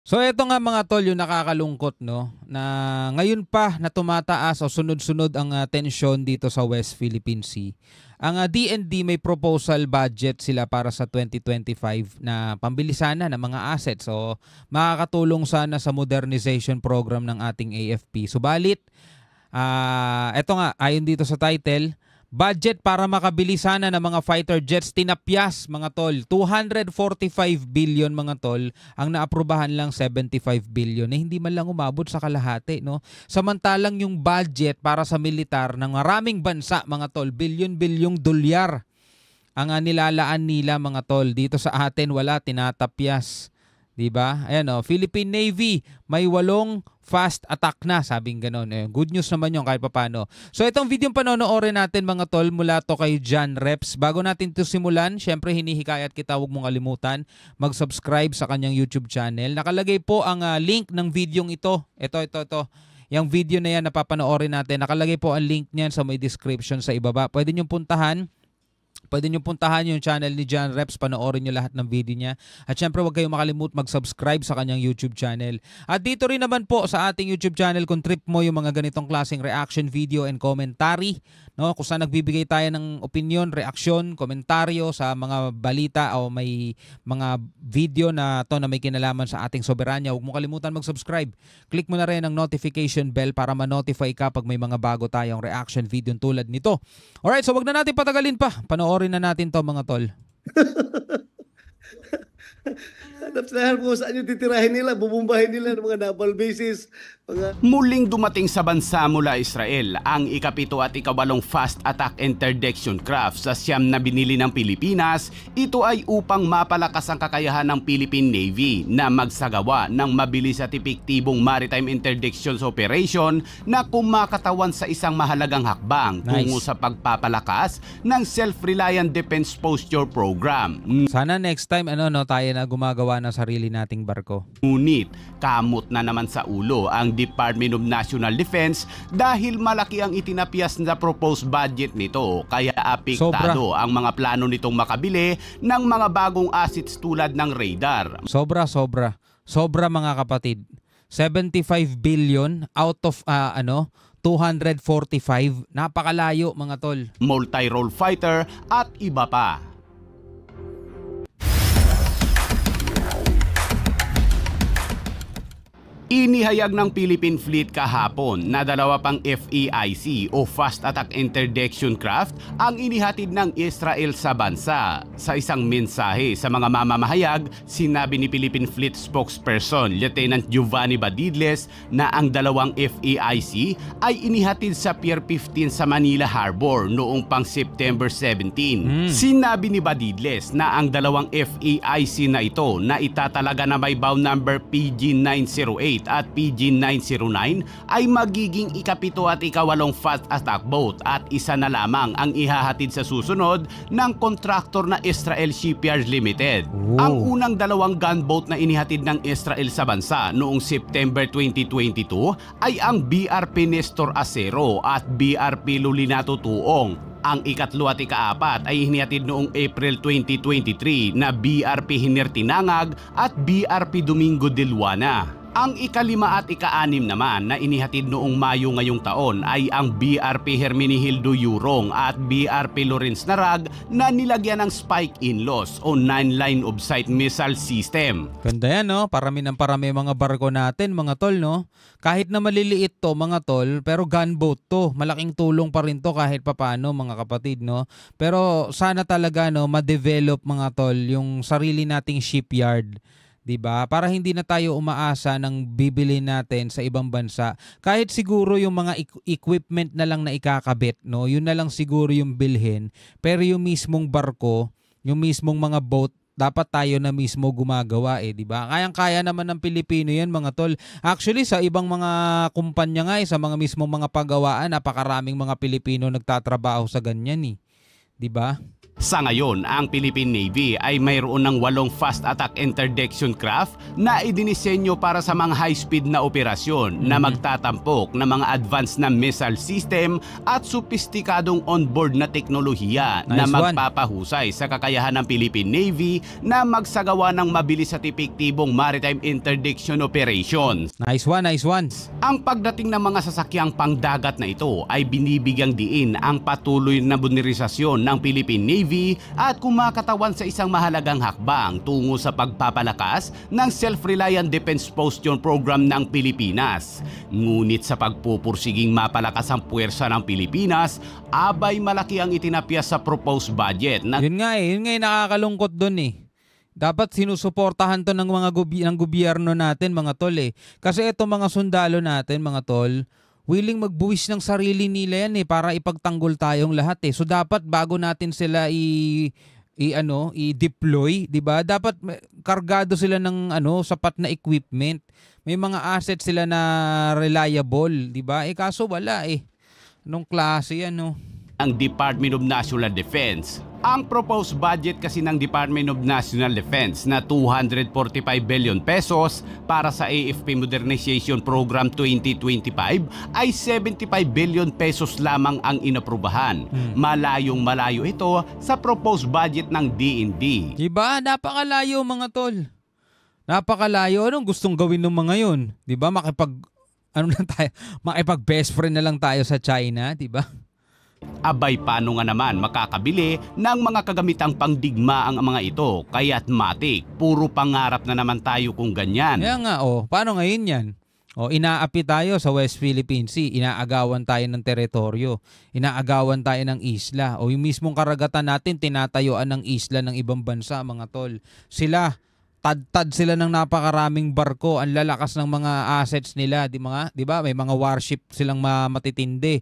So eto nga mga tol, yung nakakalungkot no, na ngayon pa na tumataas o sunod-sunod ang tensyon dito sa West Philippine Sea. Ang DND may proposal budget sila para sa 2025 na pambili sana ng mga assets. So makakatulong sana sa modernization program ng ating AFP. Subalit, eto nga, ayon dito sa title, budget para makabili sana ng mga fighter jets tinapyas mga tol. 245 billion mga tol, ang naaprubahan lang 75 billion na hindi man lang umabot sa kalahati no. Samantalang yung budget para sa militar ng maraming bansa mga tol, bilyon-bilyong dolyar ang nilalaan nila mga tol. Dito sa atin wala, tinatapyas. Diba? Ayan o, Philippine Navy may 8 fast attack na, sabing ganon. Good news naman yun kahit papano. So itong video panonoorin natin mga tol mula to kay John Reps. Bago natin ito simulan, syempre hinihikayat kita, huwag mong kalimutan mag-subscribe sa kanyang YouTube channel. Nakalagay po ang link ng video ito. Ito. Yung video na yan napapanoorin natin. Nakalagay po ang link niyan sa may description sa ibaba. Pwede nyo puntahan. Pwede nyo puntahan yung channel ni John Reps, panoorin nyo lahat ng video niya. At syempre huwag kayong makalimut mag-subscribe sa kanyang YouTube channel. At dito rin naman po sa ating YouTube channel, kung trip mo yung mga ganitong klaseng reaction video and commentary, no? Kung saan nagbibigay tayo ng opinion, reaksyon, komentaryo sa mga balita o may mga video na to na may kinalaman sa ating soberanya, huwag mo kalimutan mag-subscribe. Click mo na rin ang notification bell para ma-notify ka pag may mga bago tayong reaction video tulad nito. Alright, so wag na natin patagalin pa. Panoorin na natin to mga tol. Hanap sila kung saan yung titirahin nila, bubumbahin nila ng mga naval bases. Muling dumating sa bansa mula Israel ang ika-7 at ika-8 fast attack interdiction craft sa siyam na binili ng Pilipinas. Ito ay upang mapalakas ang kakayahan ng Philippine Navy na magsagawa ng mabilis at epektibong maritime interdictions operation na kumakatawan sa isang mahalagang hakbang tungo sa pagpapalakas ng self-reliant defense posture program. Sana next time tayo na gumagawa ng sarili nating barko. Ngunit kamot na naman sa ulo ang Department of National Defense dahil malaki ang itinapyas na proposed budget nito, kaya apektado ang mga plano nitong makabili ng mga bagong assets tulad ng radar. Sobra mga kapatid. 75 billion out of 245, napakalayo mga tol. Multi-role fighter at iba pa. Inihayag ng Philippine Fleet kahapon na 2 pang FEIC o Fast Attack Interdiction Craft ang inihatid ng Israel sa bansa. Sa isang mensahe sa mga mamamahayag, sinabi ni Philippine Fleet spokesperson Lieutenant Giovanni Badidles na ang 2 FEIC ay inihatid sa Pier 15 sa Manila Harbor noong pang September 17. Sinabi ni Badidles na ang 2 FEIC na ito na itatalaga na may bound number PG-908 at PG-909 ay magiging ika-7 at ika-8 fast attack boat at isa na lamang ang ihahatid sa susunod ng kontraktor na Israel Shipyards Limited. Ang unang 2 gunboat na inihatid ng Israel sa bansa noong September 2022 ay ang BRP Nestor Acero at BRP Lulinato Tuong. Ang ika-3 at ika-4 ay hinihatid noong April 2023 na BRP Hinertinangag at BRP Domingo de Luana. Ang ika-5 at ika-6 naman na inihatid noong Mayo ngayong taon ay ang BRP Hermenegildo Yurong at BRP Lawrence Narag na nilagyan ng Spike Inlaws o 9-line of sight missile system. Ganda yan parami ng parami mga barko natin mga tol no. Kahit na maliliit to mga tol, pero gunboat to. Malaking tulong pa rin to kahit papano mga kapatid no. Pero sana talaga ma-develop mga tol yung sarili nating shipyard. Diba? Para hindi na tayo umaasa ng bibili natin sa ibang bansa. Kahit siguro yung mga equipment na lang na ikakabit, no? Yun na lang siguro yung bilhin. Pero yung mismong barko, yung mismong mga boat, dapat tayo na mismo gumagawa diba? Kayang-kaya naman ng Pilipino yan mga tol. Actually sa ibang mga kumpanya nga sa mga mismong mga paggawaan, napakaraming mga Pilipino nagtatrabaho sa ganyan diba? Sa ngayon, ang Philippine Navy ay mayroon ng 8 fast attack interdiction craft na idinisenyo para sa mga high-speed na operasyon na magtatampok ng mga advanced na missile system at sopistikadong onboard na teknolohiya na Nice one. magpapahusay sa kakayahan ng Philippine Navy na magsagawa ng mabilis at epektibong maritime interdiction operations. Nice one, nice one. Ang pagdating ng mga sasakyang pangdagat na ito ay binibigyang diin ang patuloy na modernisasyon ng Philippine Navy at kumakatawan sa isang mahalagang hakbang tungo sa pagpapalakas ng Self-Reliant Defense Posture Program ng Pilipinas. Ngunit sa pagpupursiging mapalakas ang puwersa ng Pilipinas, abay malaki ang itinapyas sa proposed budget na Yun nga yung nakakalungkot doon eh. Dapat sinusuportahan to ng mga ng gobyerno natin mga tol eh. Kasi ito mga sundalo natin mga tol, willing magbuwis ng sarili nila yan eh para ipagtanggol tayong lahat eh. So dapat bago natin sila i-deploy, 'di ba? Dapat kargado sila ng sapat na equipment. May mga assets sila na reliable, 'di ba? Kaso wala eh. Anong klase yan no? ang Department of National Defense. Ang proposed budget kasi ng Department of National Defense na 245 billion pesos para sa AFP Modernization Program 2025 ay 75 billion pesos lamang ang inaprubahan. Malayong malayo ito sa proposed budget ng DND. Diba? Napakalayo mga tol. Napakalayo. Anong gustong gawin ng mga yun? Diba? Makipag best friend na lang tayo sa China, diba? Abay paano nga naman makakabili ng mga kagamitang pangdigma ang mga ito, kaya't matik, puro pangarap na naman tayo kung ganyan. Kaya nga paano ngayon yan? Inaapi tayo sa West Philippine Sea, inaagawan tayo ng teritoryo, inaagawan tayo ng isla, yung mismong karagatan natin tinatayuan ng isla ng ibang bansa mga tol. Sila, tad sila ng napakaraming barko, ang lalakas ng mga assets nila, di ba? May mga warship silang matitindi.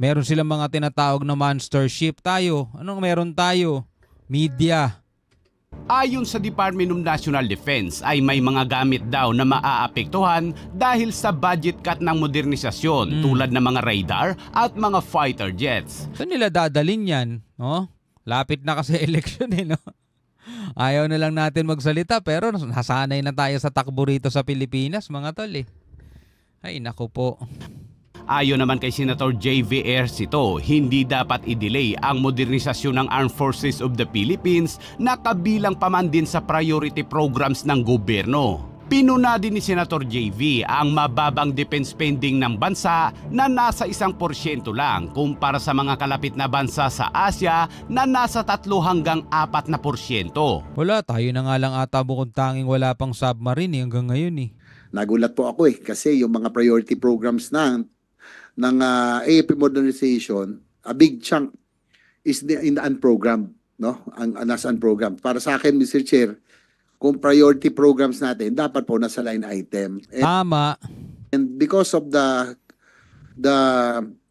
Meron silang mga tinatawag na monster ship. Tayo, anong meron tayo? Media. Ayon sa Department of National Defense ay may mga gamit daw na maaapektuhan dahil sa budget cut ng modernisasyon tulad ng mga radar at mga fighter jets. Saan nila dadalhin yan? No? Lapit na kasi election no? Ayaw na lang natin magsalita pero nasanay na tayo sa takbo rito sa Pilipinas mga tol eh. Ay naku po. Ayon naman kay Senator J.V. Ercito, hindi dapat i-delay ang modernisasyon ng Armed Forces of the Philippines na kabilang pa man din sa priority programs ng gobyerno. Pinuna din ni Senator J.V. ang mababang defense spending ng bansa na nasa 1% lang kumpara sa mga kalapit na bansa sa Asia na nasa 3 hanggang 4%. Wala, tayo na nga lang ata bukod tanging wala pang submarine hanggang ngayon eh. Nagulat po ako kasi yung mga priority programs ng AFP modernization, a big chunk is in the unprogrammed, no? Ang nasa unprogrammed. Para sa akin, Mr. Chair, kung priority programs natin, dapat po nasa line item. Tama. And because of the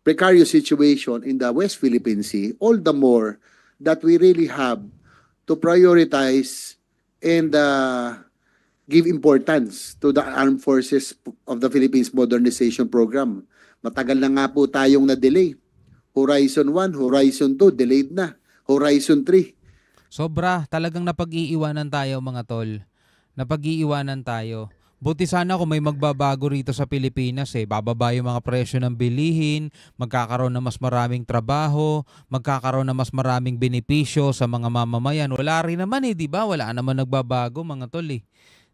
precarious situation in the West Philippine Sea, all the more that we really have to prioritize and give importance to the Armed Forces of the Philippines Modernization Program. Matagal na nga po tayong na-delay. Horizon 1, Horizon 2, delayed na. Horizon 3. Sobra, talagang napag-iiwanan tayo mga tol. Napag-iiwanan tayo. Buti sana kung may magbabago rito sa Pilipinas bababa yung mga presyo ng bilihin, magkakaroon ng mas maraming trabaho, magkakaroon ng mas maraming benepisyo sa mga mamamayan. Wala rin naman di ba? Wala naman nagbabago mga tol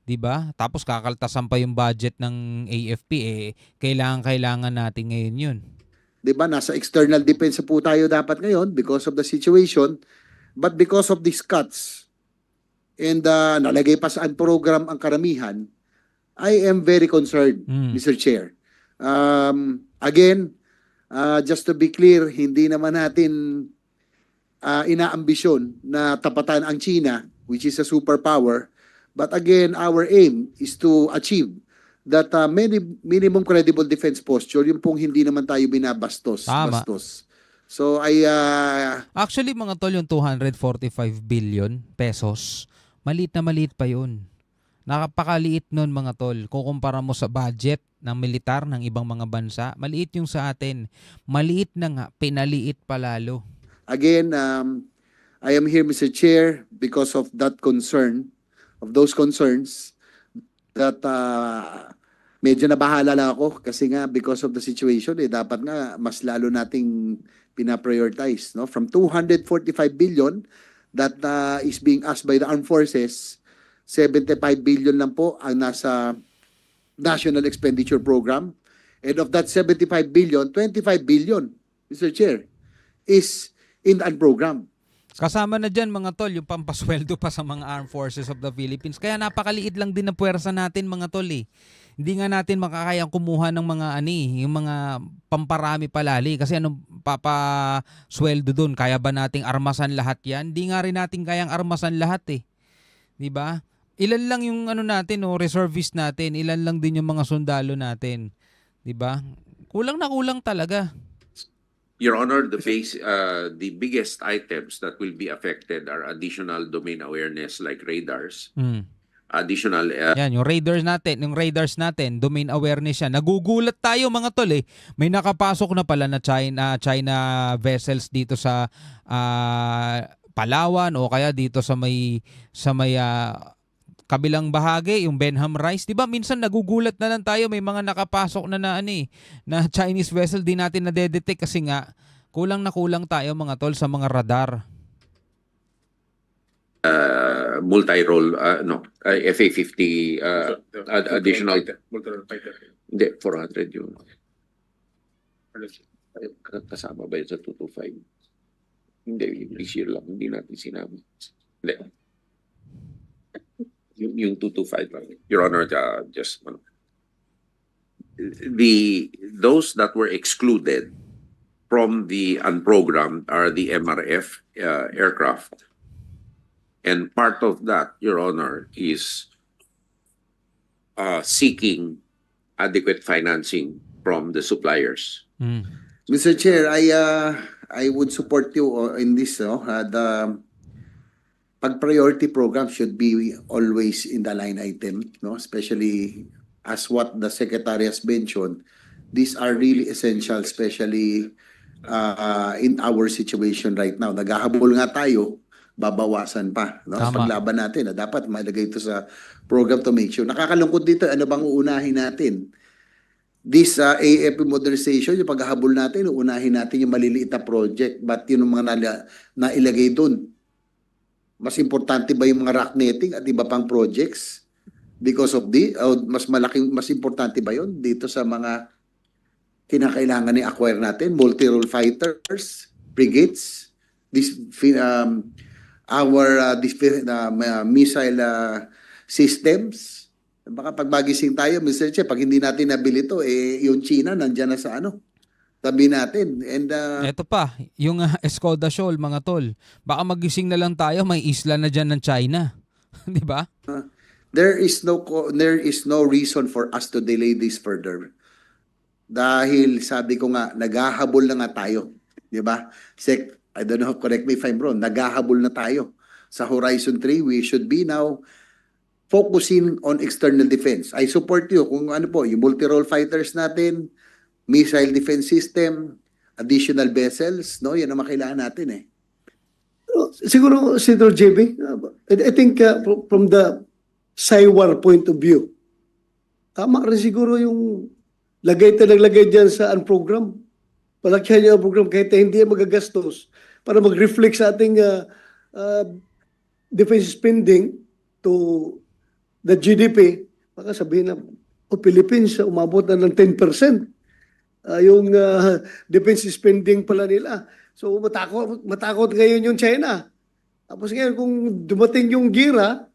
'Di ba? Tapos kakaltasan pa yung budget ng AFP kailangan natin ngayon 'yun. 'Di ba? Nasa external defense po tayo dapat ngayon because of the situation, but because of these cuts and nalagay pa sa program ang karamihan, I am very concerned, Mr. Chair. Again, just to be clear, hindi naman natin inaambisyon na tapatan ang China, which is a superpower. But again, our aim is to achieve that minimum credible defense posture, yung pong hindi naman tayo binabastos. Tama. So, Actually, mga tol, yung 245 billion pesos, maliit na maliit pa yun. Nakapakaliit nun mga tol. Kukumpara mo sa budget ng militar ng ibang mga bansa, maliit yung sa atin. Maliit na nga, pinaliit pa lalo. again, I am here, Mr. Chair, because of that concern, of those concerns, that medyo nabahala lang ako kasi nga because of the situation, dapat nga mas lalo nating pinaprioritize. No? From 245 billion that is being asked by the armed forces, 75 billion lang po ang nasa National Expenditure Program. And of that 75 billion, 25 billion, Mr. Chair, is in the program. Kasama na dyan mga tol, yung pampasweldo pa sa mga Armed Forces of the Philippines. Kaya napakaliit lang din na puwersa natin mga tol eh. Hindi nga natin makakayang kumuha ng mga yung mga pamparami palali. Kasi anong papasweldo dun? Kaya ba nating armasan lahat yan? Hindi nga rin natin kayang armasan lahat eh. Diba? Ilan lang yung natin, reservist natin. Ilan lang din yung mga sundalo natin. Diba? Kulang na kulang talaga. Your Honor, the biggest items that will be affected are additional domain awareness like radars. Additional yan, yung radars natin, domain awareness yan. Nagugulat tayo mga tol eh. May nakapasok na pala na China vessels dito sa Palawan o kaya dito sa may kabilang bahagi, yung Benham Rice. Diba minsan nagugulat na lang tayo, may mga nakapasok na na Chinese vessel, di natin na-detect kasi nga kulang na kulang tayo mga tol sa mga radar. multi-role, FA-50 additional. Hindi, 400 yun. Kasama ba yun sa 225? Hindi, this year lang, hindi natin sinabi. Hindi. Yung 225 lang. Your Honor, just those that were excluded from the unprogrammed are the MRF aircraft. And part of that, Your Honor, is seeking adequate financing from the suppliers. Mr. Chair, I would support you in this. The pag-priority program should be always in the line item, especially as what the Secretary has mentioned. These are really essential, especially in our situation right now. Naghahabol nga tayo, babawasan pa. Sa paglaban natin, dapat malagay ito sa program to make sure. Nakakalungkot dito, ano bang uunahin natin? This AFP modernization, yung paghahabol natin, uunahin natin yung maliliit na project. But yun yung mga nailagay doon. Mas importante ba yung mga rock netting at iba pang projects? Because of mas importante ba yun dito sa mga kinakailangan ni acquire natin? Multi-role fighters, frigates, missile systems. Baka pag magising tayo, Mr. Che, pag hindi natin nabili ito, yung China nandyan na sa tabi natin. And eto pa, yung Escoda Shoal, mga tol. Baka magising na lang tayo, may isla na dyan ng China. Di ba? There is no reason for us to delay this further. Dahil sabi ko nga, naghahabol na nga tayo. Di ba? I don't know, correct me if I'm wrong, naghahabol na tayo. Sa Horizon 3, we should be now focusing on external defense. I support you kung yung multi-role fighters natin, missile defense system, additional vessels, yan ang makailangan natin Siguro, Senator JB, I think from the SIWAR point of view, tama rin siguro yung lagay dyan sa unprogram. Palakyan yung program kahit hindi magagastos para mag-reflect sa ating defense spending to the GDP. Baka sabihin na, Philippines, umabot na ng 10%. Yung defense spending pala nila. So matakot ngayon yung China. Tapos ngayon kung dumating yung gira,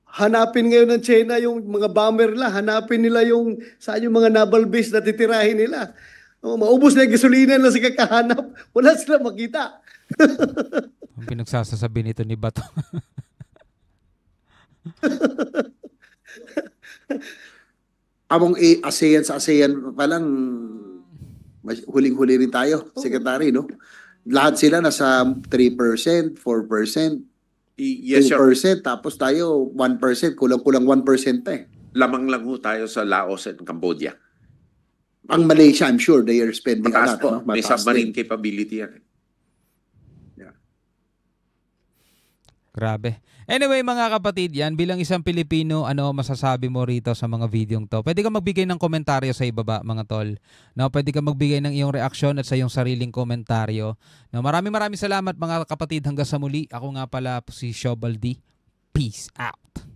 hanapin ngayon ng China yung mga bomber nila, hanapin nila saan yung mga naval base na titirahin nila. Maubos na yung gasolina na sa kakahanap, wala sila makita. Ang pinagsasasabi nito ni Bato. Among ASEAN sa ASEAN palang huling-huli rin tayo, Secretary, no? Lahat sila nasa 3%, 4%, Yes, 2%, tapos tayo 1%, kulang-kulang 1% pa Lamang lang ho tayo sa Laos and Cambodia. Ang Malaysia, I'm sure they are spending a Mataas lot. po. No? May Mataas submarine din. capability yan. Grabe. Anyway, mga kapatid, yan, bilang isang Pilipino, ano masasabi mo rito sa mga videong to? Pwede ka magbigay ng komentaryo sa ibaba, mga tol. No, pwede ka magbigay ng iyong reaksyon at sa iyong sariling komentaryo. No, maraming salamat mga kapatid, hanggang sa muli. Ako nga pala si Shobaldi. Peace out.